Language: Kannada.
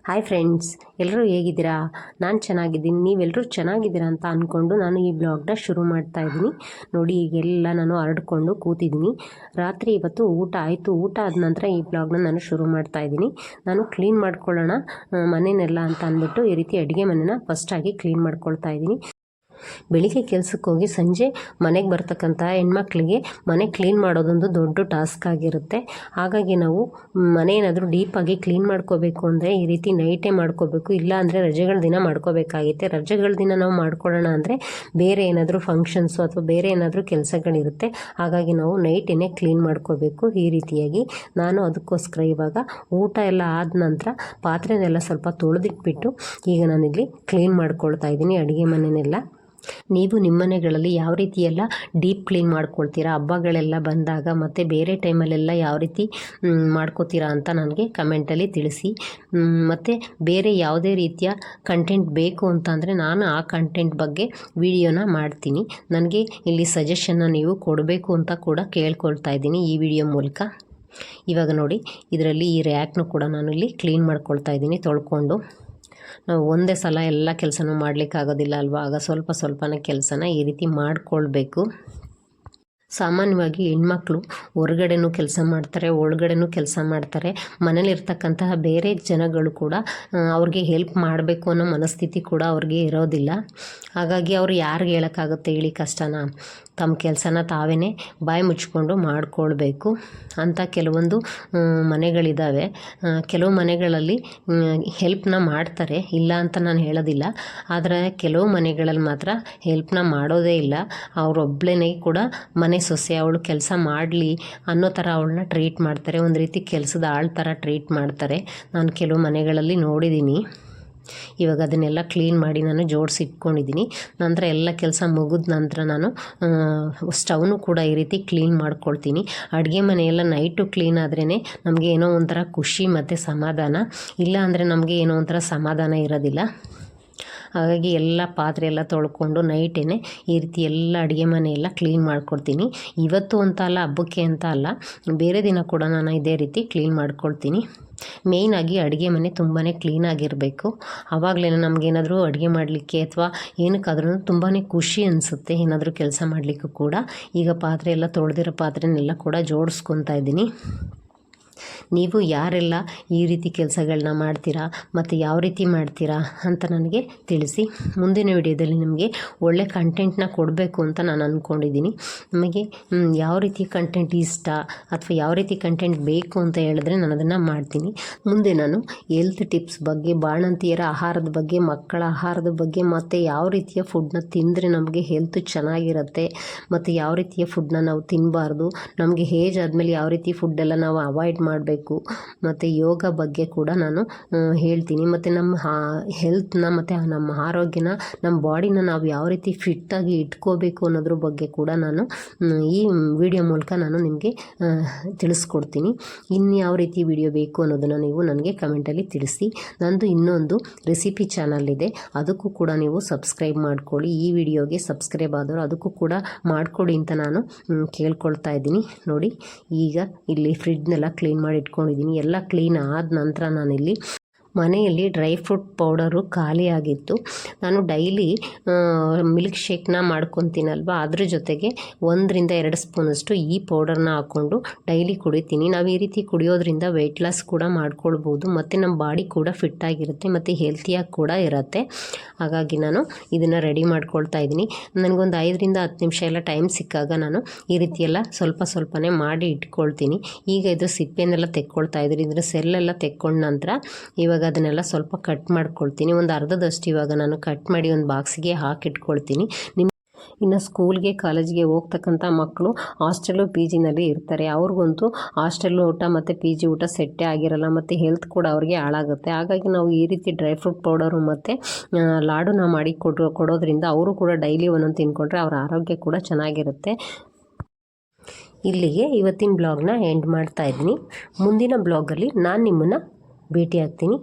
ಹಾಯ್ ಫ್ರೆಂಡ್ಸ್, ಎಲ್ಲರೂ ಹೇಗಿದ್ದೀರಾ? ನಾನು ಚೆನ್ನಾಗಿದ್ದೀನಿ. ನೀವೆಲ್ಲರೂ ಚೆನ್ನಾಗಿದ್ದೀರಾ ಅಂತ ಅಂದ್ಕೊಂಡು ನಾನು ಈ ಬ್ಲಾಗ್ನ ಶುರು ಮಾಡ್ತಾ ಇದ್ದೀನಿ. ನೋಡಿ, ಈಗೆಲ್ಲ ನಾನು ಹರಡ್ಕೊಂಡು ಕೂತಿದ್ದೀನಿ. ರಾತ್ರಿ ಇವತ್ತು ಊಟ ಆಯಿತು. ಊಟ ಆದ ನಂತರ ಈ ಬ್ಲಾಗ್ನ ನಾನು ಶುರು ಮಾಡ್ತಾ ಇದ್ದೀನಿ. ನಾನು ಕ್ಲೀನ್ ಮಾಡ್ಕೊಳ್ಳೋಣ ಮನೆಯನ್ನೆಲ್ಲ ಅಂತ ಅಂದ್ಬಿಟ್ಟು ಈ ರೀತಿ ಅಡುಗೆ ಮನೆನ ಫಸ್ಟಾಗಿ ಕ್ಲೀನ್ ಮಾಡ್ಕೊಳ್ತಾ ಇದ್ದೀನಿ. ಬೆಳಿಗ್ಗೆ ಕೆಲಸಕ್ಕೆ ಹೋಗಿ ಸಂಜೆ ಮನೆಗೆ ಬರ್ತಕ್ಕಂಥ ಹೆಣ್ಮಕ್ಳಿಗೆ ಮನೆ ಕ್ಲೀನ್ ಮಾಡೋದೊಂದು ದೊಡ್ಡ ಟಾಸ್ಕ್ ಆಗಿರುತ್ತೆ. ಹಾಗಾಗಿ ನಾವು ಮನೆ ಏನಾದರೂ ಡೀಪಾಗಿ ಕ್ಲೀನ್ ಮಾಡ್ಕೋಬೇಕು ಅಂದರೆ ಈ ರೀತಿ ನೈಟೇ ಮಾಡ್ಕೋಬೇಕು. ಇಲ್ಲ ಅಂದರೆ ರಜೆಗಳ ದಿನ ಮಾಡ್ಕೋಬೇಕಾಗುತ್ತೆ. ರಜೆಗಳ ದಿನ ನಾವು ಮಾಡ್ಕೊಳ್ಳೋಣ ಅಂದರೆ ಬೇರೆ ಏನಾದರೂ ಫಂಕ್ಷನ್ಸು ಅಥವಾ ಬೇರೆ ಏನಾದರೂ ಕೆಲಸಗಳಿರುತ್ತೆ. ಹಾಗಾಗಿ ನಾವು ನೈಟೇನೆ ಕ್ಲೀನ್ ಮಾಡ್ಕೋಬೇಕು. ಈ ರೀತಿಯಾಗಿ ನಾನು ಅದಕ್ಕೋಸ್ಕರ ಇವಾಗ ಊಟ ಎಲ್ಲ ಆದ ನಂತರ ಪಾತ್ರೆನೆಲ್ಲ ಸ್ವಲ್ಪ ತೊಳೆದಿಟ್ಬಿಟ್ಟು ಈಗ ನಾನಿಲ್ಲಿ ಕ್ಲೀನ್ ಮಾಡ್ಕೊಳ್ತಾ ಇದ್ದೀನಿ ಅಡುಗೆ ಮನೆಯನ್ನೆಲ್ಲ. ನೀವು ನಿಮ್ಮ ಮನೆಗಳಲ್ಲಿ ಯಾವ ರೀತಿ ಎಲ್ಲ ಡೀಪ್ ಕ್ಲೀನ್ ಮಾಡ್ಕೊಳ್ತೀರಾ, ಹಬ್ಬಗಳೆಲ್ಲ ಬಂದಾಗ ಮತ್ತು ಬೇರೆ ಟೈಮಲ್ಲೆಲ್ಲ ಯಾವ ರೀತಿ ಮಾಡ್ಕೋತೀರಾ ಅಂತ ನನಗೆ ಕಮೆಂಟಲ್ಲಿ ತಿಳಿಸಿ. ಮತ್ತು ಬೇರೆ ಯಾವುದೇ ರೀತಿಯ ಕಂಟೆಂಟ್ ಬೇಕು ಅಂತಂದರೆ ನಾನು ಆ ಕಂಟೆಂಟ್ ಬಗ್ಗೆ ವಿಡಿಯೋನ ಮಾಡ್ತೀನಿ. ನನಗೆ ಇಲ್ಲಿ ಸಜೆಷನ್ನ ನೀವು ಕೊಡಬೇಕು ಅಂತ ಕೂಡ ಕೇಳ್ಕೊಳ್ತಾ ಇದ್ದೀನಿ ಈ ವಿಡಿಯೋ ಮೂಲಕ. ಇವಾಗ ನೋಡಿ, ಇದರಲ್ಲಿ ಈ ರ್ಯಾಕ್ನು ಕೂಡ ನಾನು ಇಲ್ಲಿ ಕ್ಲೀನ್ ಮಾಡ್ಕೊಳ್ತಾ ಇದ್ದೀನಿ ತೊಳ್ಕೊಂಡು. ನಾವು ಒಂದೇ ಸಲ ಎಲ್ಲ ಕೆಲಸನೂ ಮಾಡಲಿಕ್ಕಾಗೋದಿಲ್ಲ ಅಲ್ವಾ? ಆಗ ಸ್ವಲ್ಪ ಸ್ವಲ್ಪನೇ ಕೆಲಸನ ಈ ರೀತಿ ಮಾಡಿಕೊಳ್ಬೇಕು. ಸಾಮಾನ್ಯವಾಗಿ ಹೆಣ್ಮಕ್ಳು ಹೊರಗಡೆನೂ ಕೆಲಸ ಮಾಡ್ತಾರೆ, ಒಳಗಡೆನೂ ಕೆಲಸ ಮಾಡ್ತಾರೆ. ಮನೇಲಿರ್ತಕ್ಕಂತಹ ಬೇರೆ ಜನಗಳು ಕೂಡ ಅವ್ರಿಗೆ ಹೆಲ್ಪ್ ಮಾಡಬೇಕು ಅನ್ನೋ ಮನಸ್ಥಿತಿ ಕೂಡ ಅವ್ರಿಗೆ ಇರೋದಿಲ್ಲ. ಹಾಗಾಗಿ ಅವ್ರು ಯಾರಿಗೆ ಹೇಳೋಕ್ಕಾಗುತ್ತೆ ಹೇಳಿ ಕಷ್ಟನ? ತಮ್ಮ ಕೆಲಸನ ತಾವೇ ಬಾಯಿ ಮುಚ್ಕೊಂಡು ಮಾಡಿಕೊಳ್ಬೇಕು ಅಂತ ಕೆಲವೊಂದು ಮನೆಗಳಿದ್ದಾವೆ. ಕೆಲವು ಮನೆಗಳಲ್ಲಿ ಹೆಲ್ಪ್ನ ಮಾಡ್ತಾರೆ, ಇಲ್ಲ ಅಂತ ನಾನು ಹೇಳೋದಿಲ್ಲ. ಆದರೆ ಕೆಲವು ಮನೆಗಳಲ್ಲಿ ಮಾತ್ರ ಹೆಲ್ಪ್ನ ಮಾಡೋದೇ ಇಲ್ಲ. ಅವರೊಬ್ಬಳೇ ಕೂಡ ಮನೆ ಸೊಸೆ, ಅವಳು ಕೆಲಸ ಮಾಡಲಿ ಅನ್ನೋ ಥರ ಅವಳನ್ನ ಟ್ರೀಟ್ ಮಾಡ್ತಾರೆ. ಒಂದು ರೀತಿ ಕೆಲಸದ ಆಳು ಥರ ಟ್ರೀಟ್ ಮಾಡ್ತಾರೆ. ನಾನು ಕೆಲವು ಮನೆಗಳಲ್ಲಿ ನೋಡಿದ್ದೀನಿ. ಇವಾಗ ಅದನ್ನೆಲ್ಲ ಕ್ಲೀನ್ ಮಾಡಿ ನಾನು ಜೋಡಿಸಿ ಇಟ್ಕೊಂಡಿದ್ದೀನಿ. ನಂತರ ಎಲ್ಲ ಕೆಲಸ ಮುಗಿದ ನಂತರ ನಾನು ಸ್ಟವ್ನು ಕೂಡ ಈ ರೀತಿ ಕ್ಲೀನ್ ಮಾಡ್ಕೊಳ್ತೀನಿ. ಅಡುಗೆ ಮನೆಯೆಲ್ಲ ನೈಟು ಕ್ಲೀನ್ ಆದ್ರೇ ನಮಗೆ ಏನೋ ಒಂಥರ ಖುಷಿ ಮತ್ತು ಸಮಾಧಾನ. ಇಲ್ಲ ಅಂದರೆ ನಮಗೆ ಏನೋ ಒಂಥರ ಸಮಾಧಾನ ಇರೋದಿಲ್ಲ. ಹಾಗಾಗಿ ಎಲ್ಲ ಪಾತ್ರೆ ಎಲ್ಲ ತೊಳ್ಕೊಂಡು ನೈಟೇ ಈ ರೀತಿ ಎಲ್ಲ ಅಡುಗೆ ಮನೆಯೆಲ್ಲ ಕ್ಲೀನ್ ಮಾಡ್ಕೊಳ್ತೀನಿ. ಇವತ್ತು ಅಂತ ಅಲ್ಲ, ಹಬ್ಬಕ್ಕೆ ಅಂತ ಅಲ್ಲ, ಬೇರೆ ದಿನ ಕೂಡ ನಾನು ಇದೇ ರೀತಿ ಕ್ಲೀನ್ ಮಾಡ್ಕೊಳ್ತೀನಿ. ಮೇಯ್ನಾಗಿ ಅಡುಗೆ ಮನೆ ತುಂಬಾ ಕ್ಲೀನಾಗಿರಬೇಕು. ಆವಾಗಲೇ ನಮಗೇನಾದರೂ ಅಡುಗೆ ಮಾಡಲಿಕ್ಕೆ ಅಥವಾ ಏನಕ್ಕಾದ್ರೂ ತುಂಬಾ ಖುಷಿ ಅನಿಸುತ್ತೆ, ಏನಾದರೂ ಕೆಲಸ ಮಾಡಲಿಕ್ಕೂ ಕೂಡ. ಈಗ ಪಾತ್ರೆ ಎಲ್ಲ ತೊಳೆದಿರೋ ಪಾತ್ರೆನೆಲ್ಲ ಕೂಡ ಜೋಡಿಸ್ಕೊತಾ ಇದ್ದೀನಿ. ನೀವು ಯಾರೆಲ್ಲ ಈ ರೀತಿ ಕೆಲಸಗಳನ್ನ ಮಾಡ್ತೀರಾ ಮತ್ತು ಯಾವ ರೀತಿ ಮಾಡ್ತೀರಾ ಅಂತ ನನಗೆ ತಿಳಿಸಿ. ಮುಂದಿನ ವಿಡಿಯೋದಲ್ಲಿ ನಿಮಗೆ ಒಳ್ಳೆ ಕಂಟೆಂಟ್ನ ಕೊಡಬೇಕು ಅಂತ ನಾನು ಅಂದ್ಕೊಂಡಿದ್ದೀನಿ. ನಿಮಗೆ ಯಾವ ರೀತಿ ಕಂಟೆಂಟ್ ಇಷ್ಟ ಅಥವಾ ಯಾವ ರೀತಿ ಕಂಟೆಂಟ್ ಬೇಕು ಅಂತ ಹೇಳಿದ್ರೆ ನಾನು ಅದನ್ನು ಮಾಡ್ತೀನಿ. ಮುಂದೆ ನಾನು ಹೆಲ್ತ್ ಟಿಪ್ಸ್ ಬಗ್ಗೆ, ಬಾಣಂತಿಯರ ಆಹಾರದ ಬಗ್ಗೆ, ಮಕ್ಕಳ ಆಹಾರದ ಬಗ್ಗೆ ಮತ್ತು ಯಾವ ರೀತಿಯ ಫುಡ್ನ ತಿಂದರೆ ನಮಗೆ ಹೆಲ್ತ್ ಚೆನ್ನಾಗಿರುತ್ತೆ ಮತ್ತು ಯಾವ ರೀತಿಯ ಫುಡ್ನ ನಾವು ತಿನ್ನಬಾರ್ದು, ನಮಗೆ ಏಜ್ ಆದಮೇಲೆ ಯಾವ ರೀತಿ ಫುಡ್ಡೆಲ್ಲ ನಾವು ಅವಾಯ್ಡ್ ಮಾಡಬೇಕು ಮತ್ತು ಯೋಗ ಬಗ್ಗೆ ಕೂಡ ನಾನು ಹೇಳ್ತೀನಿ. ಮತ್ತು ನಮ್ಮ ಹೆಲ್ತ್ನ ಮತ್ತು ನಮ್ಮ ಆರೋಗ್ಯನ, ನಮ್ಮ ಬಾಡಿನ ನಾವು ಯಾವ ರೀತಿ ಫಿಟ್ಟಾಗಿ ಇಟ್ಕೋಬೇಕು ಅನ್ನೋದ್ರ ಬಗ್ಗೆ ಕೂಡ ನಾನು ಈ ವಿಡಿಯೋ ಮೂಲಕ ನಾನು ನಿಮಗೆ ತಿಳಿಸ್ಕೊಡ್ತೀನಿ. ಇನ್ಯಾವ ರೀತಿ ವಿಡಿಯೋ ಬೇಕು ಅನ್ನೋದನ್ನು ನೀವು ನನಗೆ ಕಮೆಂಟಲ್ಲಿ ತಿಳಿಸಿ. ನಂದು ಇನ್ನೊಂದು ರೆಸಿಪಿ ಚಾನಲ್ ಇದೆ, ಅದಕ್ಕೂ ಕೂಡ ನೀವು ಸಬ್ಸ್ಕ್ರೈಬ್ ಮಾಡ್ಕೊಳ್ಳಿ. ಈ ವಿಡಿಯೋಗೆ ಸಬ್ಸ್ಕ್ರೈಬ್ ಆದವರು ಅದಕ್ಕೂ ಕೂಡ ಮಾಡಿಕೊಡಿ ಅಂತ ನಾನು ಕೇಳ್ಕೊಳ್ತಾ ಇದ್ದೀನಿ. ನೋಡಿ, ಈಗ ಇಲ್ಲಿ ಫ್ರಿಡ್ಜ್ನೆಲ್ಲ ಕ್ಲೀನ್ ಮಾಡಿ ಇಟ್ಕೊಂಡಿದ್ದೀನಿ. ಎಲ್ಲ ಕ್ಲೀನ್ ಆದ ನಂತರ ನಾನಿಲ್ಲಿ ಮನೆಯಲ್ಲಿ ಡ್ರೈ ಫ್ರೂಟ್ ಪೌಡರು ಖಾಲಿ ಆಗಿತ್ತು. ನಾನು ಡೈಲಿ ಮಿಲ್ಕ್ ಶೇಕ್ನ ಮಾಡ್ಕೊತೀನಲ್ವ, ಅದ್ರ ಜೊತೆಗೆ 1-2 ಸ್ಪೂನಷ್ಟು ಈ ಪೌಡರ್ನ ಹಾಕ್ಕೊಂಡು ಡೈಲಿ ಕುಡಿತೀನಿ. ನಾವು ಈ ರೀತಿ ಕುಡಿಯೋದ್ರಿಂದ ವೆಯ್ಟ್ ಲಾಸ್ ಕೂಡ ಮಾಡ್ಕೊಳ್ಬೋದು ಮತ್ತು ನಮ್ಮ ಬಾಡಿ ಕೂಡ ಫಿಟ್ಟಾಗಿರುತ್ತೆ ಮತ್ತು ಹೆಲ್ತಿಯಾಗಿ ಕೂಡ ಇರುತ್ತೆ. ಹಾಗಾಗಿ ನಾನು ಇದನ್ನು ರೆಡಿ ಮಾಡ್ಕೊಳ್ತಾ ಇದ್ದೀನಿ. ನನಗೊಂದು 5-10 ನಿಮಿಷ ಎಲ್ಲ ಟೈಮ್ ಸಿಕ್ಕಾಗ ನಾನು ಈ ರೀತಿ ಎಲ್ಲ ಸ್ವಲ್ಪನೇ ಮಾಡಿ ಇಟ್ಕೊಳ್ತೀನಿ. ಈಗ ಇದು ಸಿಪ್ಪೆನೆಲ್ಲ ತೆಕ್ಕೊಳ್ತಾ ಇದ್ದೀನಿ. ಇದ್ರ ಸೆಲ್ಲೆಲ್ಲ ತೆಕ್ಕೊಂಡ ನಂತರ ಇವಾಗ ಅದನ್ನೆಲ್ಲ ಸ್ವಲ್ಪ ಕಟ್ ಮಾಡ್ಕೊಳ್ತೀನಿ. ಒಂದು ಅರ್ಧದಷ್ಟು ಇವಾಗ ನಾನು ಕಟ್ ಮಾಡಿ ಒಂದು ಬಾಕ್ಸಿಗೆ ಹಾಕಿಟ್ಕೊಳ್ತೀನಿ. ಇನ್ನು ಸ್ಕೂಲ್ಗೆ, ಕಾಲೇಜ್ಗೆ ಹೋಗ್ತಕ್ಕಂಥ ಮಕ್ಕಳು ಹಾಸ್ಟೆಲ್ಲು ಪಿ ಜಿನಲ್ಲಿ ಇರ್ತಾರೆ. ಅವ್ರಿಗಂತೂ ಹಾಸ್ಟೆಲ್ ಊಟ ಮತ್ತು ಪಿ ಜಿ ಊಟ ಸೆಟ್ಟೇ ಆಗಿರಲ್ಲ ಮತ್ತು ಹೆಲ್ತ್ ಕೂಡ ಅವ್ರಿಗೆ ಹಾಳಾಗುತ್ತೆ. ಹಾಗಾಗಿ ನಾವು ಈ ರೀತಿ ಡ್ರೈ ಫ್ರೂಟ್ ಪೌಡರು ಮತ್ತು ಲಾಡುನ ಮಾಡಿ ಕೊಡೋದ್ರಿಂದ ಅವರು ಕೂಡ ಡೈಲಿ ಒಂದೊಂದು ತಿಂದ್ಕೊಂಡ್ರೆ ಅವರ ಆರೋಗ್ಯ ಕೂಡ ಚೆನ್ನಾಗಿರುತ್ತೆ. ಇಲ್ಲಿಗೆ ಇವತ್ತಿನ ಬ್ಲಾಗ್ನ ಎಂಡ್ ಮಾಡ್ತಾ ಇದ್ದೀನಿ. ಮುಂದಿನ ಬ್ಲಾಗಲ್ಲಿ ನಾನು ನಿಮ್ಮನ್ನು ಭೇಟಿ ಆಗ್ತೀನಿ.